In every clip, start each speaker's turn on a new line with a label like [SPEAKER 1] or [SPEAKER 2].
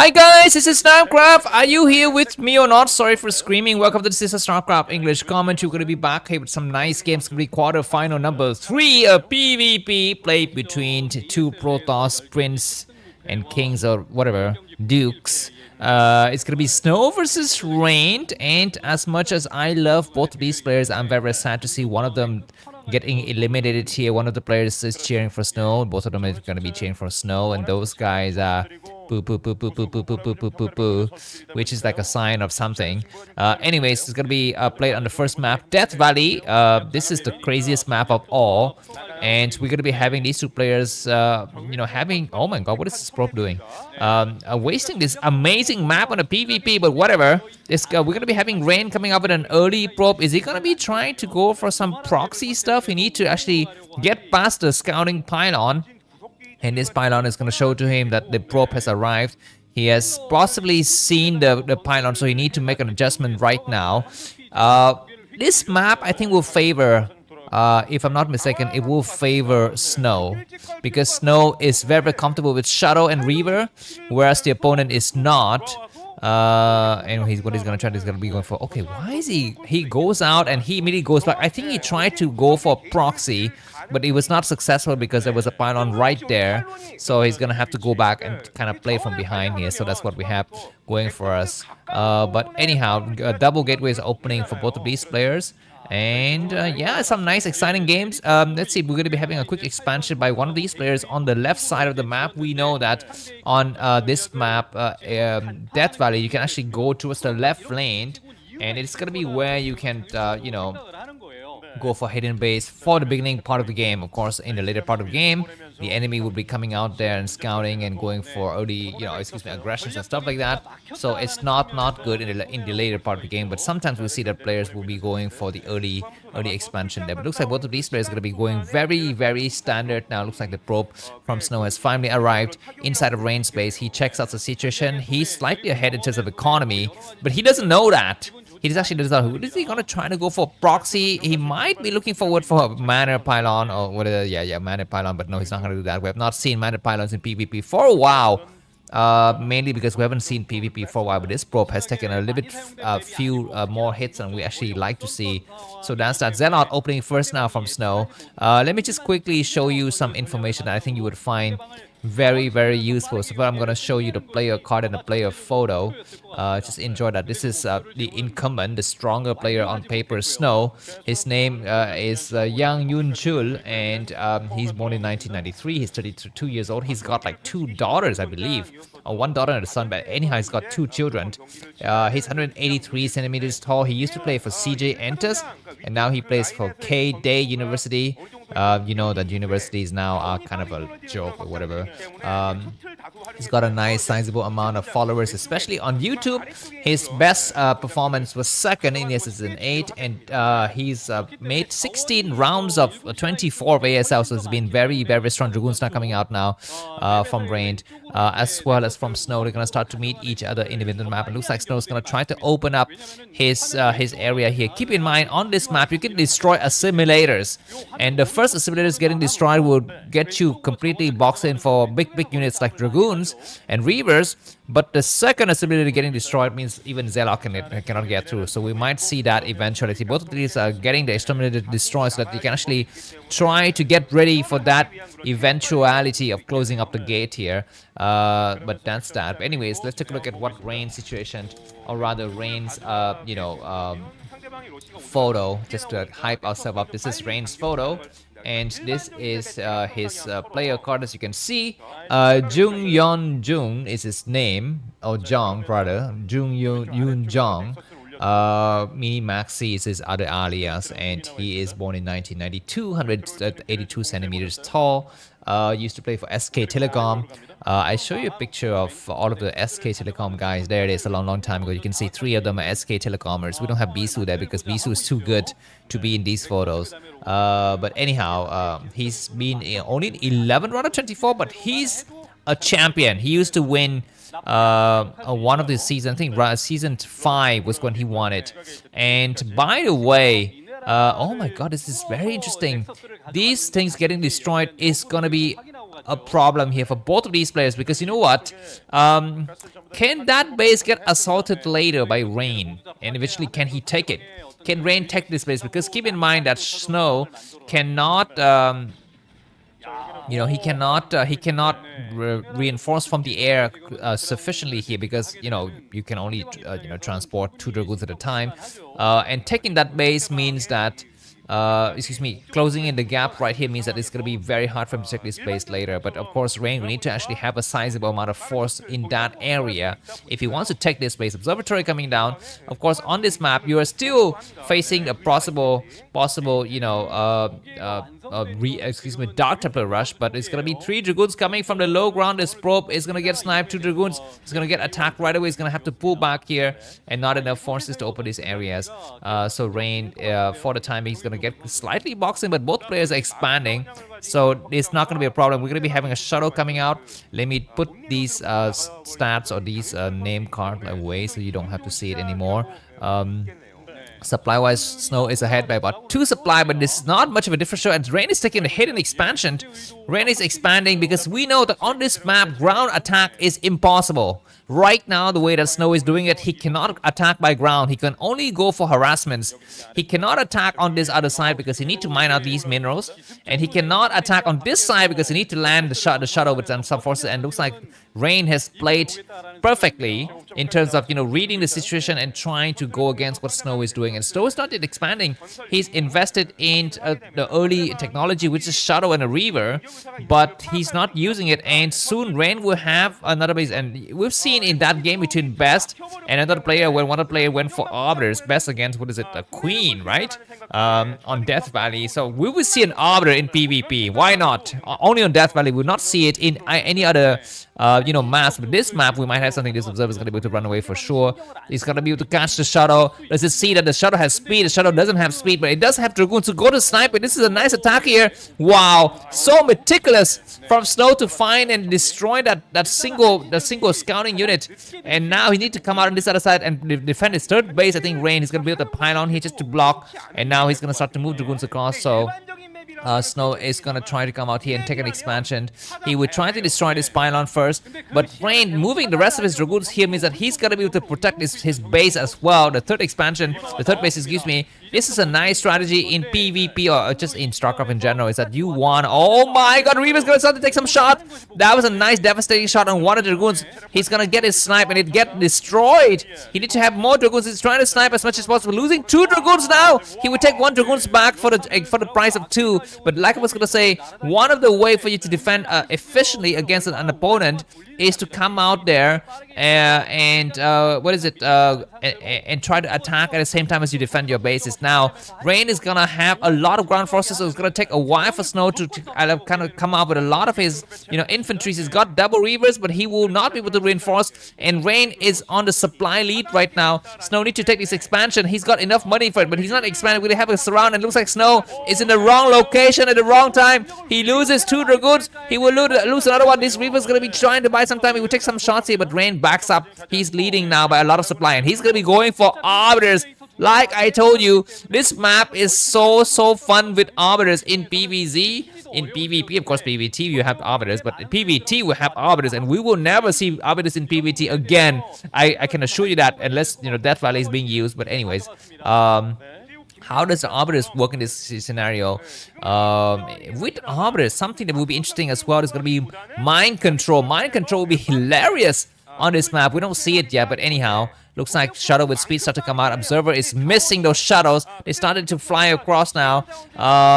[SPEAKER 1] Hi guys, this is Snapcraft. Are you here with me or not? Sorry for screaming. Welcome to this is Snapcraft English comment. You're gonna be back here with some nice games. Gonna be quarter final number 3, a PvP played between two Protoss, Prince, and Kings or whatever, Dukes. It's gonna be Snow versus Rain, and as much as I love both of these players, I'm very sad to see one of them getting eliminated here. One of the players is cheering for Snow. Both of them are gonna be cheering for Snow, and those guys are boo boo boo boo boo boo boo boo boo boo boo, which is like a sign of something. Anyways, it's gonna be played on the first map, Death Valley. This is the craziest map of all, and we're gonna be having these two players, having, oh my god, what is this probe doing? Wasting this amazing map on a PvP, but whatever. We're gonna be having Rain coming up with an early probe. Is he gonna be trying to go for some proxy stuff? He need to actually get past the scouting pylon. And this pylon is going to show to him that the probe has arrived. He has possibly seen the pylon, so he need to make an adjustment right now. This map, I think, will favor, if I'm not mistaken, it will favor Snow. Because Snow is very, very comfortable with Shadow and Reaver, whereas the opponent is not. And what he's gonna try is gonna be going for. Okay, why is he goes out and he immediately goes back? I think he tried to go for proxy, but it was not successful because there was a pylon right there. So he's gonna have to go back and kind of play from behind here. So that's what we have going for us. But anyhow, double gateway is opening for both of these players. And yeah, some nice exciting games. Let's see, we're going to be having a quick expansion by one of these players on the left side of the map. We know that on this map, Death Valley, you can actually go towards the left lane, and it's going to be where you can, go for hidden base for the beginning part of the game. Of course, in the later part of the game, the enemy will be coming out there and scouting and going for early, aggressions and stuff like that. So it's not good in the later part of the game. But sometimes we see that players will be going for the early expansion there. But it looks like both of these players are going to be going very, very standard now. It looks like the probe from Snow has finally arrived inside of Rain space. He checks out the situation. He's slightly ahead in terms of economy, but he doesn't know that. He just actually doesn't know. Is he gonna try to go for proxy? He might be looking forward for a Manor Pylon or whatever. Yeah, Manor Pylon, but no, he's not gonna do that. We have not seen Manor Pylons in PvP for a while. Mainly because we haven't seen PvP for a while, but this probe has taken a little bit few more hits than we actually like to see. So that's that. Zealot opening first now from Snow. Let me just quickly show you some information that I think you would find very, very useful. So I'm going to show you the player card and the player photo. Just enjoy that. This is the incumbent, the stronger player on paper, Snow. His name is Yang Yun Chul, and he's born in 1993. He's 32 years old. He's got like 2 daughters, I believe. One daughter and a son, but anyhow, he's got 2 children. He's 183 centimeters tall. He used to play for CJ Entus, and now he plays for K-Day University. You know that universities now are kind of a joke or whatever. He's got a nice sizable amount of followers, especially on YouTube. His best performance was second in season 8, and he's made 16 rounds of 24 of ASL, so it's been very, very strong. Dragoon's not coming out now from Rain, as well as from Snow. They're going to start to meet each other in the middle map. It looks like Snow's going to try to open up his area here. Keep in mind, on this map, you can destroy assimilators, and the first assimilators getting destroyed will get you completely boxed in for big units like Dragoons and Reavers, but the second assimilator getting destroyed means even Zealot cannot get through. So we might see that eventuality. Both of these are getting the exterminator destroyed so that you can actually try to get ready for that eventuality of closing up the gate here. But that's that. But anyways, let's take a look at what Rain's situation, or rather Rain's, photo, just to hype ourselves up. This is Rain's photo, and this is his player card. As you can see, Jung Yeon Jung is his name, or Jong rather, Jung Yoon Jong. Mini Maxi is his other alias, and he is born in 1992, 182 centimeters tall. Used to play for SK Telecom. I show you a picture of all of the SK Telecom guys. There it is, a long time ago. You can see 3 of them are SK Telecomers. We don't have Bisu there because Bisu is too good to be in these photos. But anyhow, he's been only 11 out of 24, but he's a champion. He used to win one of the seasons. I think season 5 was when he won it. And by the way, oh my god, this is very interesting. These things getting destroyed is gonna be a problem here for both of these players, because you know what? Can that base get assaulted later by Rain? And eventually, can he take it? Can Rain take this base? Because keep in mind that Snow cannot he cannot reinforce from the air sufficiently here, because you can only transport 2 dragoons at a time, and taking that base means that closing in the gap right here means that it's going to be very hard for him to take this base later. But of course, Rain, we need to actually have a sizable amount of force in that area if he wants to take this base. Observatory coming down. Of course, on this map, you are still facing a possible, Dark Templar rush, but it's going to be 3 dragoons coming from the low ground. This probe is going to get sniped. 2 dragoons is going to get attacked right away. He's going to have to pull back here, and not enough forces to open these areas. So Rain, for the time being, is going to get slightly boxing, but both players are expanding, so it's not going to be a problem. We're going to be having a shuttle coming out. Let me put these stats or these name card away so you don't have to see it anymore. Supply-wise, Snow is ahead by about 2 supply, but this is not much of a differential, and Rain is taking a hit in expansion. Rain is expanding because we know that on this map, ground attack is impossible. Right now, the way that Snow is doing it, he cannot attack by ground. He can only go for harassments. He cannot attack on this other side because he needs to mine out these minerals, and he cannot attack on this side because he needs to land the shuttle with some forces, and looks like Rain has played perfectly in terms of reading the situation and trying to go against what Snow is doing. And Snow is not yet expanding. He's invested in the early technology, which is Shadow and a Reaver, but he's not using it, and soon Rain will have another base. And we've seen in that game between Best and another player, when one player went for Arbiters, Best against, what is it, a Queen, right? On Death Valley. So we will see an Arbiter in PvP. Why not? Only on Death Valley. We will not see it in any other maps. But this map, we might have something. This observer is going to be able to run away for sure. He's going to be able to catch the shuttle. Let's just see that the shuttle has speed. The shuttle doesn't have speed, but it does have dragoons to go to snipe it. This is a nice attack here. Wow, so meticulous from Snow to find and destroy that single scouting unit. And now he needs to come out on this other side and defend his third base. I think Rain is going to be able to pile on here just to block, and now he's going to start to move dragoons across. So Snow is going to try to come out here and take an expansion. He would try to destroy this pylon first, but Rain moving the rest of his dragoons here means that he's going to be able to protect his base as well. The third base, excuse me. This is a nice strategy in PvP, or just in StarCraft in general, is that you want... Oh my god, Reaver's going to start to take some shot. That was a nice devastating shot on one of the dragoons. He's going to get his snipe and it get destroyed. He needs to have more dragoons. He's trying to snipe as much as possible. Losing 2 dragoons now. He would take 1 dragoons back for the price of 2. But like I was going to say, one of the way for you to defend efficiently against an opponent is to come out there and try to attack at the same time as you defend your bases. Now, Rain is gonna have a lot of ground forces, so it's gonna take a while for Snow to kind of come out with a lot of his infantry. He's got double Reavers, but he will not be able to reinforce, and Rain is on the supply lead right now. Snow needs to take this expansion. He's got enough money for it, but he's not expanding. We have a surround, and it looks like Snow is in the wrong location at the wrong time. He loses 2 dragoons. He will lose another one. This Reaver's gonna be trying to buy some time. He will take some shots here, but Rain backs up. He's leading now by a lot of supply, and he's gonna be going for Arbiters. Like I told you, this map is so fun with Arbiters in PvZ. In PvP, of course, PvT you have Arbiters, but in PvT we have Arbiters, and we will never see Arbiters in PvT again. I can assure you that, unless Death Valley is being used. But anyways, how does the Arbiters work in this scenario? With Arbiters, something that will be interesting as well is going to be mind control. Mind control will be hilarious on this map. We don't see it yet, but anyhow, looks like shuttle with speed start to come out. Observer is missing those shuttles. They started to fly across now.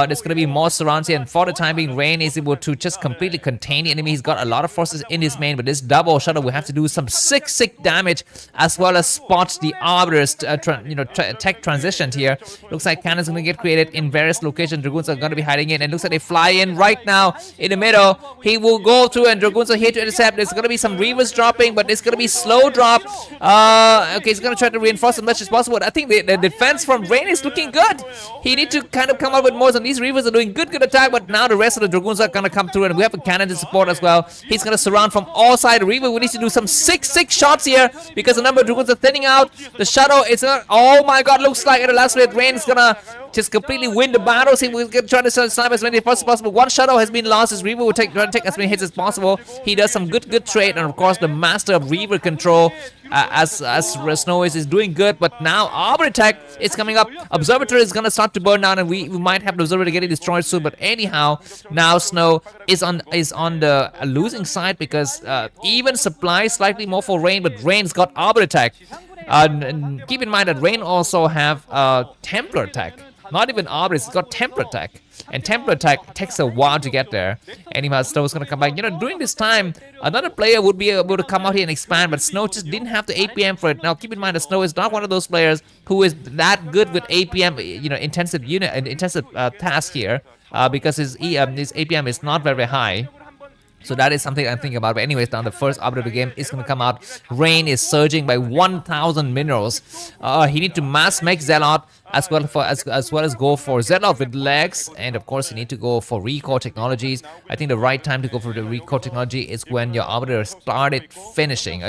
[SPEAKER 1] There's going to be more surrounds here, and for the time being, Rain is able to just completely contain the enemy. He's got a lot of forces in his main, but this double shuttle will have to do some sick damage, as well as spot the Arbiters tech transitioned here. Looks like cannons going to get created in various locations. Dragoons are going to be hiding in, and looks like they fly in right now in the middle. He will go through, and Dragoons are here to intercept. There's going to be some Reavers dropping, but it's going to be slow drop. Okay, he's gonna try to reinforce as much as possible. I think the defense from Rain is looking good. He need to kind of come up with more. And these Reavers are doing good attack, but now the rest of the Dragoons are gonna come through, and we have a cannon to support as well. He's gonna surround from all sides. Reaver, we need to do some six shots here because the number of Dragoons are thinning out. The shadow is not. Oh my God! Looks like at the last minute, Rain is gonna just completely win the battles. He will try to snipe as many as possible. One shadow has been lost. His Reaver will try to take as many hits as possible. He does some good trade, and of course the master of Reaver control. As Snow is doing good, but now Arbor attack is coming up. Observatory is gonna start to burn down, and we might have the Observatory getting destroyed soon. But anyhow, now Snow is on the losing side because even supply slightly more for Rain, but Rain's got Arbor attack. And keep in mind that Rain also have Templar attack. Not even Arbor, it's got Templar attack. And Templar attack takes a while to get there. Anyhow, Snow's gonna come back. You know, during this time, another player would be able to come out here and expand, but Snow just didn't have the APM for it. Now, keep in mind that Snow is not one of those players who is that good with APM, you know, intensive unit and intensive task here, because his APM is not very high. So that is something I'm thinking about. But anyways, now the first update of the game is going to come out. Rain is surging by 1,000 minerals. He need to mass make Zealot as well as go for Zealot with legs, and of course you need to go for Recore technologies. I think the right time to go for the Recore technology is when your Arbiter started finishing,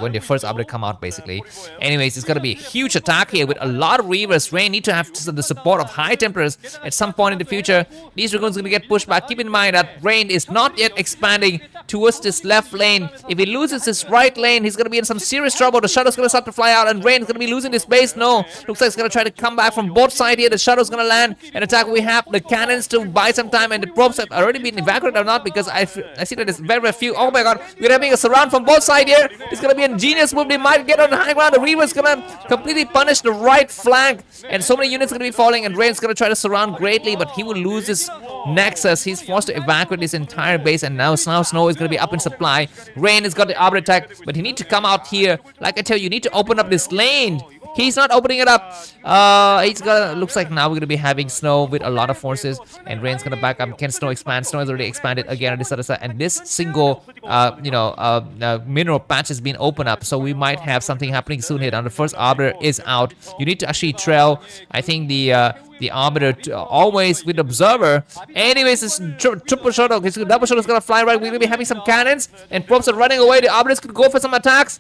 [SPEAKER 1] when the first Arbiter come out basically. Anyways, it's going to be a huge attack here with a lot of Reavers. Rain need to have the support of High Templars at some point in the future. These Dragoons going to get pushed back. Keep in mind that Rain is not yet expanding towards this left lane. If he loses his right lane, he's going to be in some serious trouble. The Shadow's going to start to fly out, and Rain is going to be losing this base. No, looks like he's going to try to come back from both sides here. The Shadow's going to land and attack. We have the cannons to buy some time, and the probes have already been evacuated or not, because I see that there's very few. Oh my God, we're having a surround from both sides here. It's going to be a genius move. They might get on the high ground. The Reaver's going to completely punish the right flank, and so many units are going to be falling, and Rain's going to try to surround greatly, but he will lose his Nexus. He's forced to evacuate his entire base, and now Snow is going to be up in supply. Rain has got the Arbor attack, but he need to come out here. Like I tell you, you need to open up this lane. He's not opening it up. He's gonna. Looks like now we're gonna be having Snow with a lot of forces, and Rain's gonna back up. Can Snow expand? Snow has already expanded again on this other side, and this single, mineral patch has been opened up. So we might have something happening soon here. Now the first Arbiter is out. You need to actually trail. I think the Arbiter always with Observer. Anyways, this triple shuttle, double shuttle is gonna fly right. We're gonna be having some cannons, and probes are running away. The Arbiters could go for some attacks.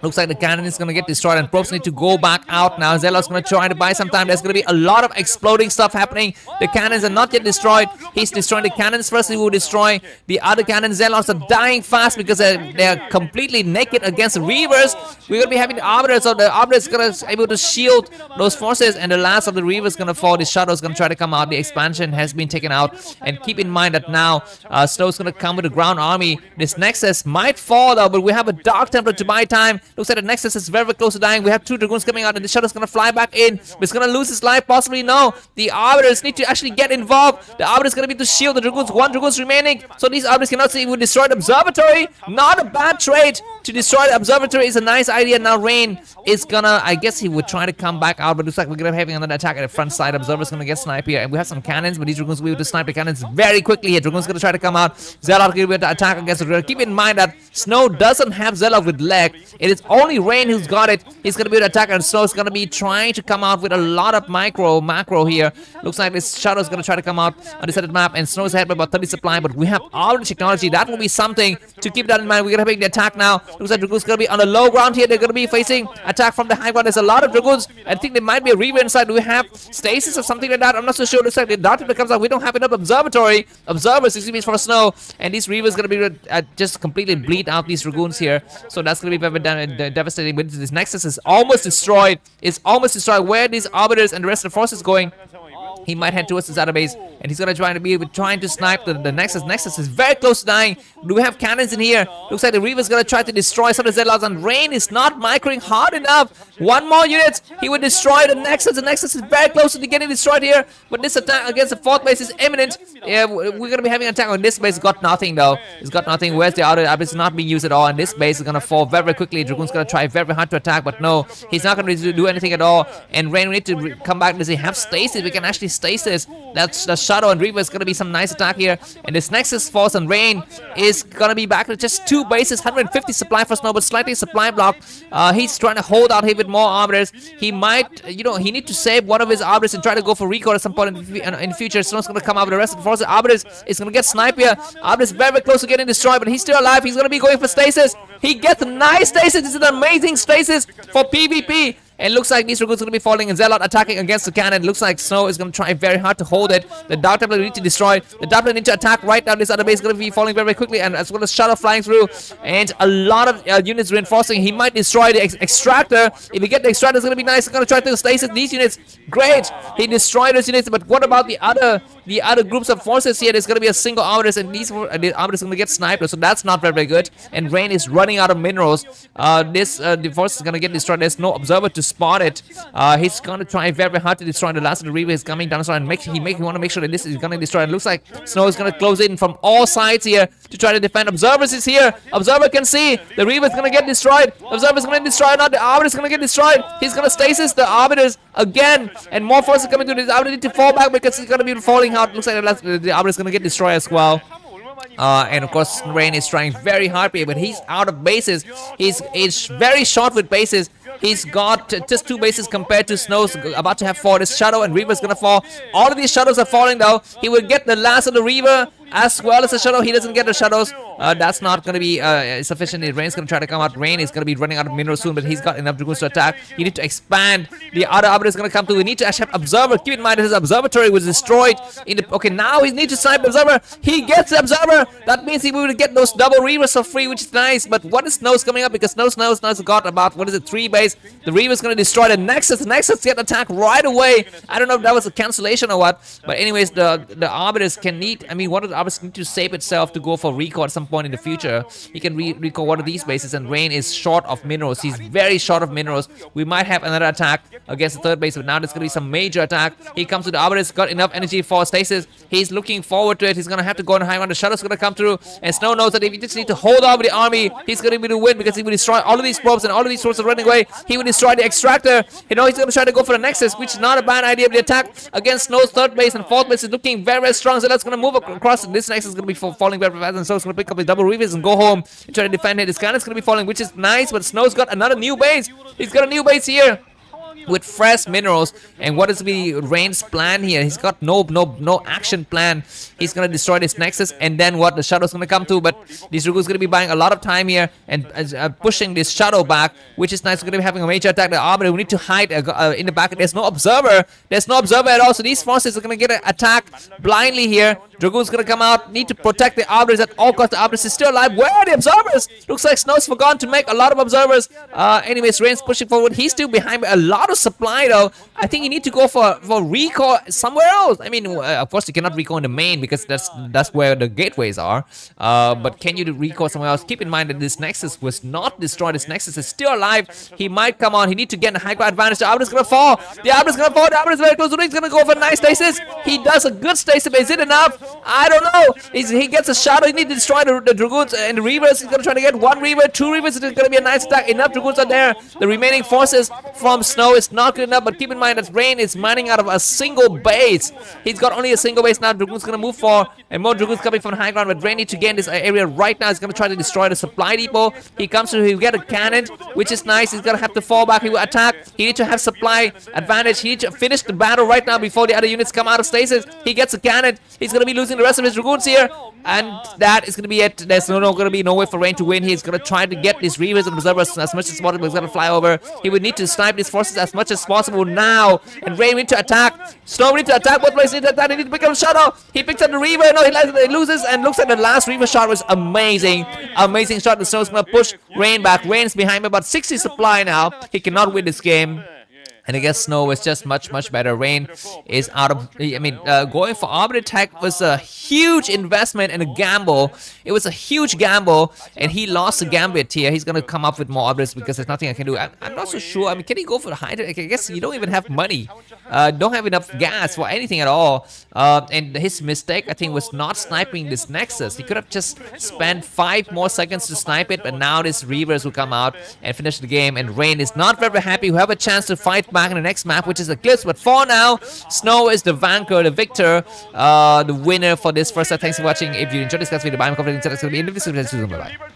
[SPEAKER 1] Looks like the cannon is going to get destroyed, and probes need to go back out now. Zealot's going to try to buy some time. There's going to be a lot of exploding stuff happening. The cannons are not yet destroyed. He's destroying the cannons first. He will destroy the other cannons. Zealots are dying fast because they're completely naked against the Reavers. We're going to be having the Arbiter, so the Arbiter is going to be able to shield those forces, and the last of the Reavers is going to fall. The Shadow is going to try to come out. The expansion has been taken out, and keep in mind that now Snow's going to come with the ground army. This Nexus might fall though, but we have a Dark Templar to buy time. Looks like the Nexus is very close to dying. We have 2 Dragoons coming out, and the Shadow's gonna fly back in. But it's gonna lose his life, possibly. No, the Arbiters need to actually get involved. The Arbiter's gonna be to shield the Dragoons. 1 Dragoon's remaining, so these Arbiters cannot see. We destroy the Observatory. Not a bad trade. To destroy the Observatory is a nice idea. Now Rain is gonna, I guess he would try to come back out, but looks like we're gonna be having another attack at the front side. Observer's gonna get sniped here, and we have some cannons, but these Dragoons will be able to snipe the cannons very quickly here. Dragoon's gonna try to come out. Zealot will be able to attack against the Dragoon. Keep in mind that Snow doesn't have Zealot with leg. It is only Rain who's got it. He's gonna be able to attack, and Snow's gonna be trying to come out with a lot of macro here. Looks like this Shadow's gonna try to come out on this other map, and Snow's ahead by about 30 supply, but we have all the technology. That will be something to keep that in mind. We're gonna have the attack now. Looks like Dragoon's gonna be on the low ground here. They're gonna be facing attack from the high ground. There's a lot of Dragoons. I think there might be a Reaver inside. Do we have stasis or something like that? I'm not so sure. Looks like the Dark Templar comes out. We don't have enough Observatory. Observers, excuse me, for Snow, and these Reavers gonna be just completely bleed out these Dragoons here. So that's gonna be very devastating. But this Nexus is almost destroyed. It's almost destroyed. Where are these Arbiters and the rest of the forces going? He might head towards his other base, and he's gonna trying to snipe the Nexus. Nexus is very close to dying. Do we have cannons in here? Looks like the Reaver's gonna try to destroy some of the Zealots, and Rain is not microing hard enough. 1 more unit, he would destroy the Nexus. The Nexus is very close to getting destroyed here, but this attack against the 4th base is imminent. Yeah, we're gonna be having an attack on this base. Got nothing though. It's got nothing. Where's the other? It's not being used at all, and this base is gonna fall very quickly. Dragoon's gonna try very hard to attack, but no, he's not gonna do anything at all. And Rain, we need to come back. Does he have stasis? We can actually stasis. That's the Shadow and Reaver is gonna be some nice attack here. And this Nexus Force and Rain is gonna be back to just 2 bases, 150 supply for Snow, but slightly supply block. He's trying to hold out here with more Arbiters. He might, you know, he need to save one of his Arbiters and try to go for recall at some point in the future. Snow's gonna come out with the rest of the forces. Arbiters is gonna get sniped here. Arbiters very, very close to getting destroyed, but he's still alive. He's gonna be going for stasis. He gets a nice stasis. This is an amazing stasis for PvP. And looks like these Dragoons are going to be falling, and Zealot attacking against the cannon. Looks like Snow is going to try very hard to hold it. The Dark Templar need to destroy. The Dark Templar need to attack right now. This other base is going to be falling very, very quickly, and as well as Shadow flying through. And a lot of units reinforcing. He might destroy the Extractor. If he get the Extractor, it's going to be nice. He's going to try to stasis these units. Great. He destroyed those units, but what about the other groups of forces here? There's going to be a single Arbiters, and the Arbiters are going to get sniped, so that's not very, very good. And Rain is running out of minerals. The force is going to get destroyed. There's no observer to spot it. He's gonna try very, very hard to destroy. The last of the Reaver is coming down, and he want to make sure that this is gonna destroy. It looks like Snow is gonna close in from all sides here to try to defend. Observers is here. Observer can see the Reaver is gonna get destroyed. Observer is gonna destroy. Not the Arbiter is gonna get destroyed. He's gonna stasis the Arbiters again, and more forces coming to this. Arbiter need to fall back because he's gonna be falling out. Looks like the Arbiter is gonna get destroyed as well. And of course, Rain is trying very hard here, but he's out of bases. He's very short with bases. He's got just 2 bases compared to Snow's about to have 4. This Shadow and Reaver is gonna fall. All of these Shadows are falling though. He will get the last of the Reaver as well as the Shadow. He doesn't get the Shadows. That's not going to be sufficient. Rain's going to try to come out. Rain is going to be running out of minerals soon, but he's got enough Dragoons to attack. You need to expand. The other Arbiter is going to come through. We need to actually have Observer. Keep in mind that his Observatory was destroyed. Okay, now he needs to snipe Observer. He gets the Observer. That means he will get those double Reavers for free, which is nice. But what is Snow's coming up? Because Snow's got about, 3 base. The Reaver's going to destroy the Nexus. The Nexus get attacked right away. I don't know if that was a cancellation or what. But anyways, the Arbiters can need, one of the Arbiters need to save itself to go for recall at some point in the future. He can recall one of these bases, and Rain is short of minerals. He's very short of minerals. We might have another attack against the third base, but now there's going to be some major attack. He comes to the Arbiter's got enough energy for stasis. He's looking forward to it. He's going to have to go on high ground. The Shadow's going to come through, and Snow knows that if he just need to hold on with the army, he's going to be able to win because he will destroy all of these probes, and all of these probes are running away. He will destroy the Extractor. He's going to try to go for the Nexus, which is not a bad idea. The attack against Snow's third base and fourth base is looking very, very strong. So that's going to move across. This Nexus is going to be falling very fast, and so it's going to pick up his double Reavers and go home and try to defend it. His cannon's going to be falling, which is nice, but Snow's got another new base. He's got a new base here with fresh minerals. And what is the Rain's plan here? He's got no action plan. He's gonna destroy this Nexus, and then what? The Shadow's gonna come too, but this Dragoon's gonna be buying a lot of time here and pushing this Shadow back, which is nice. We're gonna be having a major attack. The Arbiter, we need to hide in the back. There's no observer. There's no observer at all, so these forces are gonna get attacked blindly here. Dragoon's gonna come out, need to protect the Arbiters at all costs. The Arbiters is still alive. Where are the observers? Looks like Snow's forgotten to make a lot of observers. Anyways, Rain's pushing forward. He's still behind a lot of supply though. I think you need to go for recall somewhere else. Of course you cannot recall in the main because that's where the gateways are. But can you recall somewhere else? Keep in mind that this Nexus was not destroyed. This Nexus is still alive. He might come on. He need to get a high ground advantage. The Arbiter's gonna fall. The Arbiter's gonna fall. The Arbiter's very close. He's gonna go for a nice stasis. He does a good stasis, but is it enough? I don't know. He gets a Shadow. He needs to destroy the Dragoons and the Reavers. He's gonna try to get 1 Reaver, 2 Reavers. It's gonna be a nice attack. Enough Dragoons are there. The remaining forces from Snow is not good enough, but keep in mind that Rain is mining out of a single base. He's got only a single base now. Dragoon's gonna move for, and more Dragoons coming from high ground, but Rain needs to gain this area right now. He's gonna try to destroy the supply depot. He comes through, he'll get a cannon, which is nice. He's gonna have to fall back. He will attack. He needs to have supply advantage. He needs to finish the battle right now before the other units come out of stasis. He gets a cannon. He's gonna be losing the rest of his Dragoons here, and that is gonna be it. There's gonna be no way for Rain to win. He's gonna try to get these Reavers and Observers as much as possible. He's gonna fly over. He would need to snipe these forces as much as possible now, and Rain need to attack. Snow need to attack. Both places need to attack. They need to pick up a Shadow. He picks up the Reaver. No, he loses, and looks like the last Reaver shot was amazing. Amazing shot. The Snow's gonna push Rain back. Rain's behind him about 60 supply now. He cannot win this game. And I guess Snow is just much better. Rain is out of, going for Arbiter Tech was a huge investment and a gamble. It was a huge gamble, and he lost the gambit here. He's going to come up with more Arbiters because there's nothing I can do. I'm not so sure. Can he go for the Hydra? I guess you don't even have money. Don't have enough gas for anything at all. And his mistake, I think, was not sniping this Nexus. He could have just spent 5 more seconds to snipe it, but now this Reavers will come out and finish the game, and Rain is not very happy. We have a chance to fight back in the next map, which is Eclipse. But for now, Snow is the vanquisher, the victor, the winner for this first set. Thanks for watching. If you enjoyed this video, bye. I'm confident it's going to be in the video. Bye bye.